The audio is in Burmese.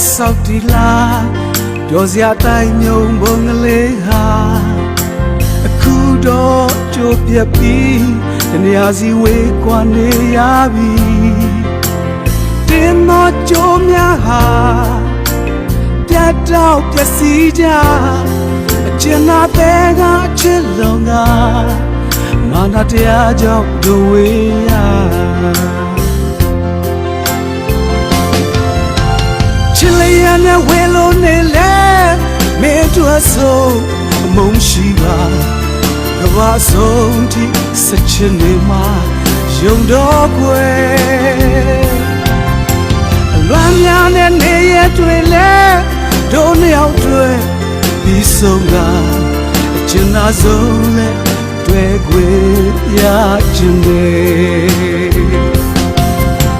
ဆောက်တီလာပြောစရာတိုင်းမြုံဘုံကလေးဟာအခုတော့ကြိုးပြက်ပြီးတနေရာစီဝေးကွာနေရပြီတင်မကြိုးများဟာပြတ်တော့ပျက်စီးကြအကျဉ်းသားတဲ့ကအချစ်လုံးကမာနတရားကြောင့်ဒုဝေးရချစ်လျက်နဲ့ဝေလို့နေလဲမေတ္တာဆုံးအမုန်းရှိပါကဘာဆုံးထိစချင်နေမှာယုံတော့ကွယ်အလွမ်းများနဲ့နေရတွေ့လဲတို့နှစ်ယောက်တွေ့ပြီးဆုံးကအကျဉ်းသားဆုံးနဲ့တွေ့ခွေရခြင်းနဲ့